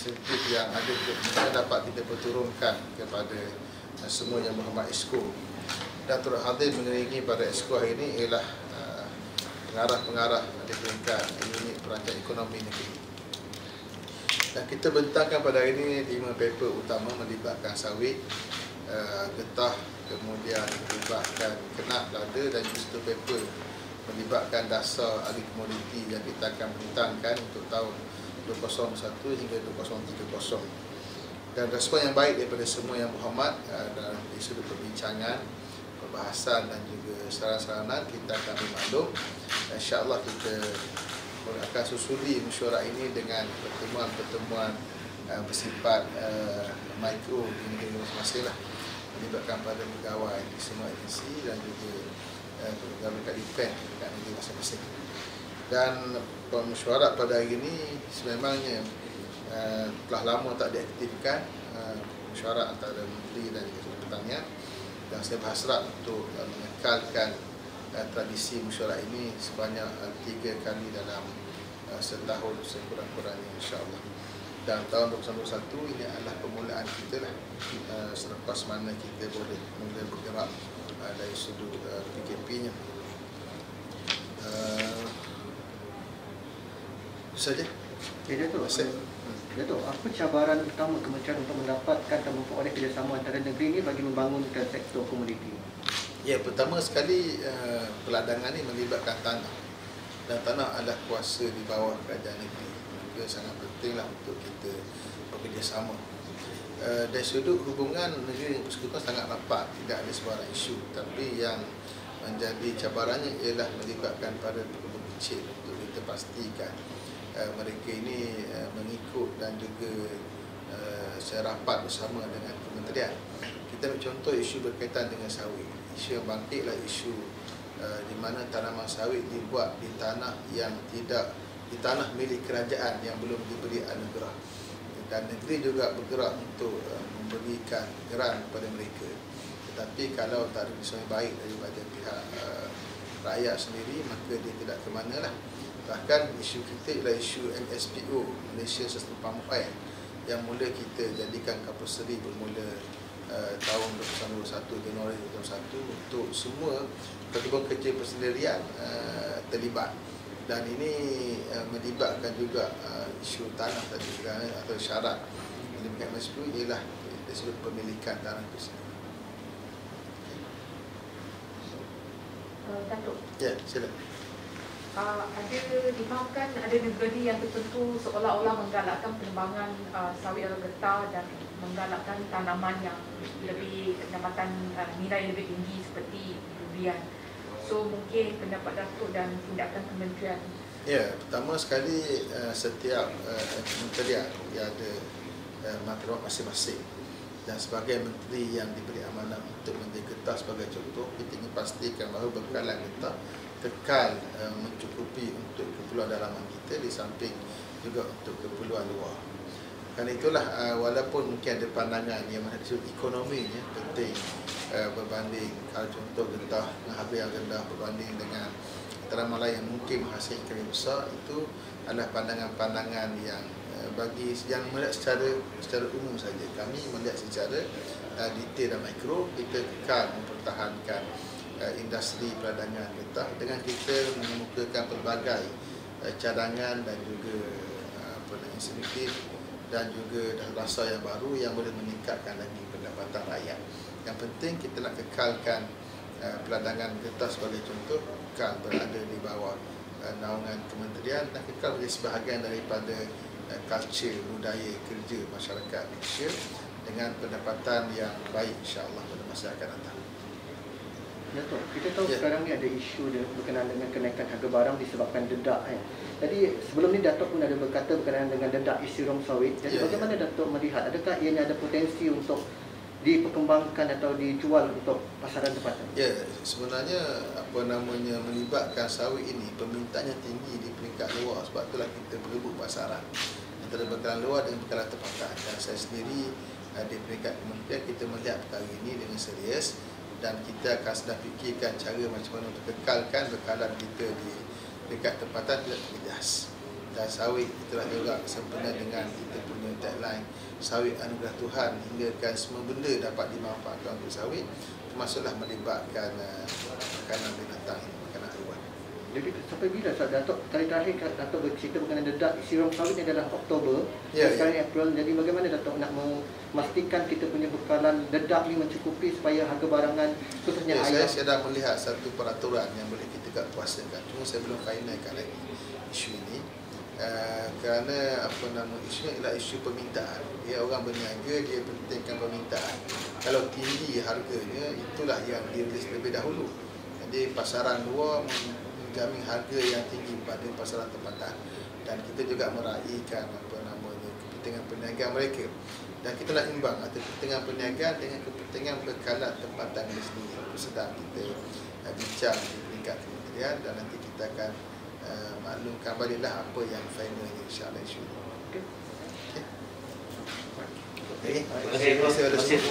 insentif yang ada yang dapat kita perturunkan kepada semua yang berhormat Exco. Dan turut hadir mengiringi pada Exco hari ini ialah pengarah-pengarah di peringkat unit perancang ekonomi negeri. Dan kita bentangkan pada hari ini 5 paper utama melibatkan sawit, getah, kemudian melibatkan kenak, lada dan juga paper melibatkan dasar ahli komoditi yang kita akan bentangkan untuk tahun 2021 hingga 2030. Dan respon yang baik daripada semua yang berhormat dalam sudut perbincangan, perbahasan dan juga saran-saranan kita akan bermaklum. InsyaAllah kita akan susuli mesyuarat ini dengan pertemuan-pertemuan bersifat mikro di negeri masing-masing lah, melibatkan pada pegawai di semua agensi dan juga pegawai dekat event dekat negeri masing-masing. Dan mesyuarat pada hari ini sememangnya telah lama tak diaktifkan, mesyuarat antara Menteri dan juga Pertanian, dan saya berhasrat untuk mengekalkan tradisi mesyuarat ini sebanyak 3 kali dalam setahun sekurang-kurangnya, insya-Allah. Dan tahun 2021 ini adalah permulaan kita lah, selepas mana kita boleh mula bergerak dari sudut PKP-nya. Saja. Datuk, apa cabaran utama kementerian untuk mendapatkan dan memperoleh kerjasama antara negeri ini bagi membangunkan sektor komoditi? Ya, pertama sekali peladangan ini melibatkan tanah, dan tanah adalah kuasa di bawah kerajaan negeri. Maka sangat pentinglah untuk kita bekerjasama. Dari sudut hubungan negeri persekutuan sangat rapat, tidak ada sebarang isu. Tapi yang menjadi cabarannya ialah melibatkan pada pekebun kecil untuk kita pastikan mereka ini mengikut dan juga secara rapat bersama dengan kementerian. Kita ambil contoh isu berkaitan dengan sawit. Isu yang bangkit adalah isu di mana tanaman sawit dibuat di tanah yang tidak, di tanah milik kerajaan yang belum diberi anugerah. Dan negeri juga bergerak untuk memberikan geran kepada mereka. Tetapi kalau tak ada kesan baik daripada pihak rakyat sendiri, maka dia tidak ke mana lah. Bahkan isu kita ialah isu MSPO, Malaysia Sustainable Palm Oil, yang mula kita jadikan compulsory bermula tahun 2021 Januari 2021 untuk semua pekebun kecil persendirian terlibat. Dan ini melibatkan juga isu tanah tadi atau syarat melibatkan MSPO ialah dari sudut pemilikan tanah itu sendiri. Datuk. Ya, silakan. Ada dimaafkan ada negeri yang tertentu seolah-olah menggalakkan pengembangan sawit atau getah dan menggalakkan tanaman yang lebih pendapatan nilai lebih tinggi seperti durian. So mungkin pendapat Datuk dan tindakan kementerian. Ya, pertama sekali setiap kementerian dia ada matlamat masing-masing. Dan sebagai menteri yang diberi amanah untuk menteri getah sebagai contoh, kita ingin pastikan bahawa bekalan getah kekal mencukupi untuk keperluan dalaman kita di samping juga untuk keperluan luar. Kerana itulah walaupun mungkin ada pandangan yang maksud ekonominya penting berbanding kalau contoh getah dengan harga yang rendah berbanding dengan tanaman lain yang mungkin menghasilkan yang besar, itu adalah pandangan-pandangan yang bagi yang melihat secara umum saja. Kami melihat secara detail dan mikro, kita kekal mempertahankan industri peladangan getah dengan kita mengemukakan pelbagai cadangan dan juga insentif dan juga dasar yang baru yang boleh meningkatkan lagi pendapatan rakyat. Yang penting kita nak kekalkan peladangan getah sebagai contoh, kekal berada di bawah naungan kementerian dan kekal menjadi sebahagian daripada culture, budaya kerja masyarakat Malaysia dengan pendapatan yang baik, insya-Allah, pada masa akan datang. Datuk, kita tahu sekarang ni ada isu berkenaan dengan kenaikan harga barang disebabkan dedak kan. Jadi sebelum ni Datuk pun ada berkata berkenaan dengan dedak isi rom sawit. Jadi bagaimana Datuk melihat, adakah ianya ada potensi untuk diperkembangkan atau dijual untuk pasaran tempatan? Ya, sebenarnya melibatkan sawit ini permintaannya tinggi di peringkat luar, sebab itulah kita berebut pasaran antara bekalan luar dengan bekalan tempatan. Dan saya sendiri di peringkat kementerian kita melihat perkara ini dengan serius. Dan kita akan sedang fikirkan cara macam mana untuk kekalkan bekalan kita di dekat tempatan tidak terjejas. Dan sawit itulah juga sempena dengan kita punya tagline sawit anugerah Tuhan, hinggakan semua benda dapat dimanfaatkan untuk sawit, termasuklah melibatkan makanan binatang, makanan haiwan. Jadi sampai bila Datuk kali terakhir Datuk bercerita mengenai dedak isi rong sawit ni adalah Oktober, sekarang April. Jadi bagaimana Datuk nak memastikan kita punya bekalan dedak ni mencukupi supaya harga barangan khususnya ayam? Saya dah melihat satu peraturan yang boleh kita kuasakan. Cuma saya belum finalkan lagi isu ini. Kerana isunya ialah isu permintaan. Dia orang berniaga, dia pentingkan permintaan. Kalau tinggi harganya, itulah yang dirilis lebih dahulu. Jadi pasaran luar menjamin harga yang tinggi pada pasaran tempatan, dan kita juga meraihkan kepentingan perniagaan mereka, dan kita nak imbang antara kepentingan perniagaan dengan kepentingan bekalan tempatan itu sendiri. Sedang kita bincang di peringkat kementerian, dan nanti kita akan maklumkan baliklah apa yang finalnya, insya-Allah isu ini. Okey. Terima kasih.